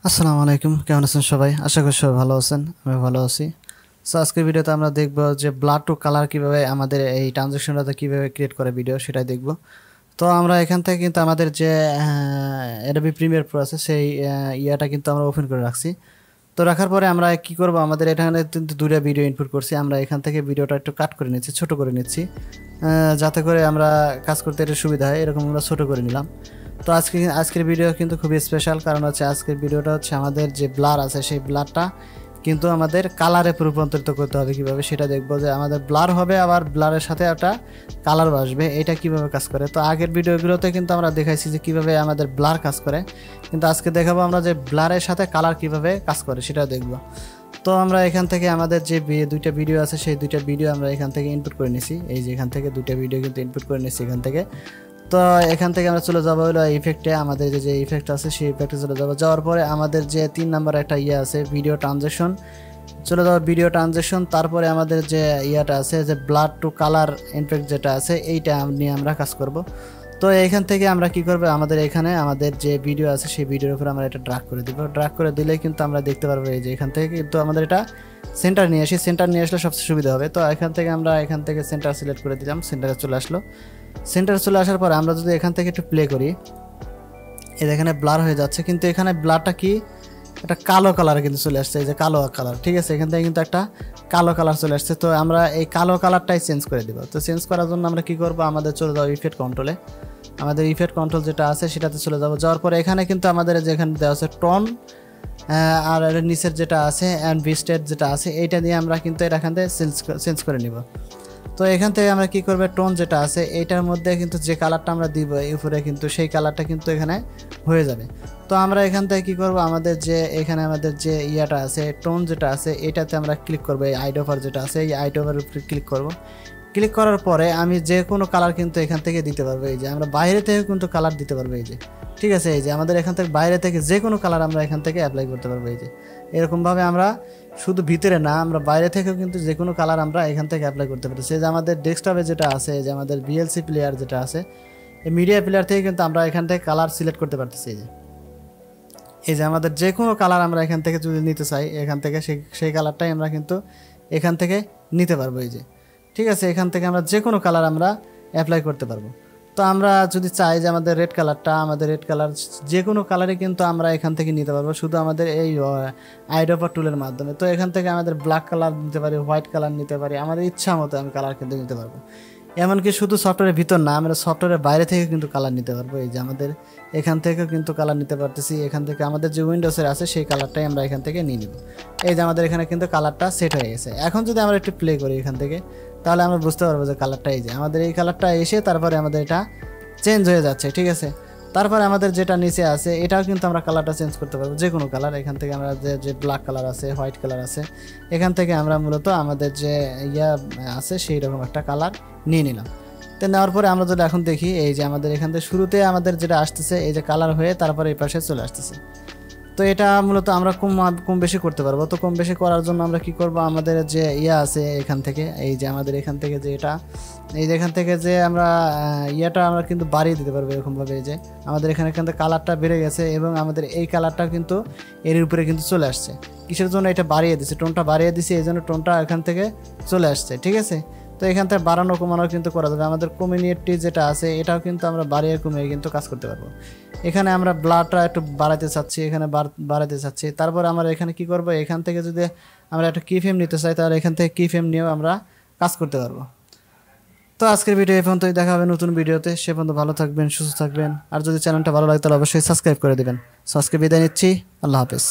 আসসালামু আলাইকুম, কেমন আছেন সবাই? আশা করি সবাই ভালো আছেন। আমি ভালো আছি। সো আজকের ভিডিওতে আমরা দেখব যে ব্লাড টু কালার কিভাবে আমাদের এই ট্রানজ্যাকশনটাতে কিভাবে ক্রিয়েট করে ভিডিও সেটাই দেখব। তো আমরা এখান থেকে কিন্তু আমাদের যে অ্যাডোবি প্রিমিয়ার প্রো আছে সেই ইয়াটা কিন্তু আমরা ওপেন করে রাখছি। তো রাখার পরে আমরা কি করব, আমাদের এখানে কিন্তু দুইটা ভিডিও ইনপুট করছি। আমরা এখান থেকে ভিডিওটা একটু কাট করে নিচ্ছি, ছোট করে নিচ্ছি, যাতে করে আমরা কাজ করতে একটু সুবিধা হয়। এরকম আমরা ছোট করে নিলাম। তো আজকের ভিডিও কিন্তু খুবই স্পেশাল, কারণ হচ্ছে আজকের ভিডিওটা হচ্ছে আমাদের যে ব্লার আছে সেই ব্লারটা কিন্তু আমাদের কালারে রূপান্তরিত করতে হবে। কিভাবে সেটা দেখবো, যে আমাদের ব্লার হবে আবার ব্লারের সাথে একটা কালার আসবে, এটা কিভাবে কাজ করে। তো আগের ভিডিওগুলোতে কিন্তু আমরা দেখাইছি যে কিভাবে আমাদের ব্লার কাজ করে, কিন্তু আজকে দেখাবো আমরা যে ব্লারের সাথে কালার কিভাবে কাজ করে সেটা দেখবো। তো আমরা এখান থেকে আমাদের যে দুইটা ভিডিও আছে সেই দুইটা ভিডিও আমরা এখান থেকে ইনপুট করে নিছি। এই যে এখান থেকে দুইটা ভিডিও কিন্তু ইনপুট করে নিছি এখান থেকে। তো এখান থেকে আমরা চলে যাবো হলো ইফেক্টে, আমাদের যে ইফেক্ট আছে সেই ইফেক্টে চলে যাবো। যাওয়ার পরে আমাদের যে 3 নাম্বার একটা ইয়ে আছে ভিডিও ট্রানজ্যাকশন, চলে যাবো ভিডিও ট্রানজ্যাকশন। তারপরে আমাদের যে ইয়াটা আছে যে ব্লাড টু কালার ইফেক্ট যেটা আছে এইটা নিয়ে আমরা কাজ করব। তো এখান থেকে আমরা কি করব, আমাদের এখানে আমাদের যে ভিডিও আছে সেই ভিডিওর উপর আমরা এটা ড্রাগ করে দিব। ড্রাগ করে দিলে কিন্তু আমরা দেখতে পারবো এই যে এখান থেকে কিন্তু আমাদের এটা সেন্টার নিয়ে আসি। সেন্টার নিয়ে আসলে সবচেয়ে সুবিধা হবে। তো এখান থেকে আমরা এখান থেকে সেন্টার সিলেক্ট করে দিলাম, সেন্টারে চলে আসলো। সেন্টারে চলে আসার পর আমরা যদি এখান থেকে একটু প্লে করি, এখানে ব্লার হয়ে যাচ্ছে, কিন্তু এখানে ব্লারটা কি একটা কালো কালার কিন্তু চলে আসছে, এই যে কালো কালার। ঠিক আছে, এখান থেকে কিন্তু একটা কালো কালার চলে আসছে। তো আমরা এই কালো কালারটাই চেঞ্জ করে দিব। তো চেঞ্জ করার জন্য আমরা কি করব, আমাদের চলে যাবো ইফেক্ট কন্ট্রোলে। আমাদের ইফেক্ট কন্ট্রোল যেটা আছে সেটাতে চলে যাব। যাওয়ার পরে এখানে কিন্তু আমাদের যেখানে দেওয়া আছে টোন আর নিচের যেটা আছে অ্যান্ড ভিস্টেড যেটা আছে এইটা দিয়ে আমরা কিন্তু এখান থেকে চেঞ্জ করে নিব। তো এখান থেকে আমরা কি করব, টোন যেটা আছে এইটার মধ্যে কিন্তু যে কালারটা আমরা দিব এই উপরে কিন্তু সেই কালারটা কিন্তু এখানে হয়ে যাবে। তো আমরা এখান থেকে কি করব, আমাদের যে এখানে আমাদের যে ইয়াটা আছে টোন যেটা আছে এটাতে আমরা ক্লিক করব। এই আইডোভার যেটা আছে এই আইডোভার উপরে ক্লিক করব। ক্লিক করার পরে আমি যে কোনো কালার কিন্তু এখান থেকে দিতে পারবো। এই যে আমরা বাইরে থেকে কিন্তু কালার দিতে পারবো। এই যে ঠিক আছে, এই যে আমাদের এখান থেকে বাইরে থেকে যে কোনো কালার আমরা এখান থেকে অ্যাপ্লাই করতে পারবো। এই যে এরকমভাবে আমরা শুধু ভিতরে না, আমরা বাইরে থেকেও কিন্তু যে কোনো কালার আমরা এখান থেকে অ্যাপ্লাই করতে পারি। সে যে আমাদের ডেস্কটপে যেটা আছে, যে আমাদের ভিএলসি প্লেয়ার যেটা আছে এই মিডিয়া প্লেয়ার থেকে কিন্তু আমরা এখান থেকে কালার সিলেক্ট করতে পারতেছি। এই যে আমাদের যে কোনো কালার আমরা এখান থেকে যদি নিতে চাই এখান থেকে সেই কালারটাই আমরা কিন্তু এখান থেকে নিতে পারবো। এই যে ঠিক আছে, এখান থেকে আমরা যে কোনো কালার আমরা অ্যাপ্লাই করতে পারবো। তো আমরা যদি চাই যে আমাদের রেড কালার যে কোনো কালারই কিন্তু আমরা এখান থেকে নিতে পারবো, শুধু আমাদের এই আইডোপার টুলের মাধ্যমে। তো এখান থেকে আমাদের ব্ল্যাক কালার নিতে পারি, হোয়াইট কালার নিতে পারি, আমাদের ইচ্ছা মতো আমি কালার কিন্তু নিতে পারবো। এমনকি শুধু সফটওয়্যারের ভিতর না, আমরা সফটওয়্যারের বাইরে থেকে কিন্তু কালার নিতে পারবো। এই যে আমাদের এখান থেকেও কিন্তু কালার নিতে পারতেছি। এখান থেকে আমাদের যে উইন্ডোজের আছে সেই কালারটাই আমরা এখান থেকে নিয়ে নিব। এই যে আমাদের এখানে কিন্তু কালারটা সেট হয়ে গেছে। এখন যদি আমরা একটু প্লে করি এখান থেকে, তাহলে আমরা বুঝতে পারবো যে কালারটা এই যে আমাদের এই কালারটা এসে তারপরে আমাদের এটা চেঞ্জ হয়ে যাচ্ছে। ঠিক আছে, তারপরে আমাদের যেটা নিচে আছে এটাও কিন্তু আমরা কালারটা চেঞ্জ করতে পারবো, যে কোনো কালার। এখান থেকে আমরা যে ব্ল্যাক কালার আছে, হোয়াইট কালার আছে, এখান থেকে আমরা মূলত আমাদের যে ইয়া আছে সেই রকম একটা কালার নিয়ে নিলাম। তো নেওয়ার পরে আমরা যদি এখন দেখি, এই যে আমাদের এখান থেকে শুরুতে আমাদের যেটা আসতেছে এই যে কালার হয়ে তারপরে এই পাশে চলে আসতেছে। তো এটা মূলত আমরা কম বেশি করতে পারবো। তো কম বেশি করার জন্য আমরা কি করব, আমাদের যে ইয়া আছে এখান থেকে, এই যে আমাদের এখান থেকে যে এটা, এই যে এখান থেকে যে আমরা ইয়াটা আমরা কিন্তু বাড়িয়ে দিতে পারবো এরকমভাবে। এই যে আমাদের এখানে থেকে কালারটা বেড়ে গেছে এবং আমাদের এই কালারটা কিন্তু এর উপরে কিন্তু চলে আসছে। কিসের জন্য এটা বাড়িয়ে দিচ্ছে, টোনটা বাড়িয়ে দিচ্ছে, এই জন্য টোনটা এখান থেকে চলে আসছে। ঠিক আছে, তো এখান থেকে বাড়ানো কমানো কিন্তু করা যাবে। আমাদের কমিউনিটি যেটা আছে এটাও কিন্তু আমরা বাড়িয়ে কমিয়ে কিন্তু কাজ করতে পারবো। এখানে আমরা ব্লাডটা একটু বাড়াতে চাচ্ছি, এখানে বাড়াতে চাচ্ছি। তারপর আমরা এখানে কি করব, এখান থেকে যদি আমরা একটা কি ফ্রেম নিতে চাই তাহলে এখান থেকে কি ফ্রেম নিয়েও আমরা কাজ করতে পারবো। তো আজকের ভিডিও এই পর্যন্তই, দেখা হবে নতুন ভিডিওতে। সে পর্যন্ত ভালো থাকবেন, সুস্থ থাকবেন। আর যদি চ্যানেলটা ভালো লাগে তাহলে অবশ্যই সাবস্ক্রাইব করে দেবেন। সো আজকে বিদায় নিচ্ছি, আল্লাহ হাফেজ।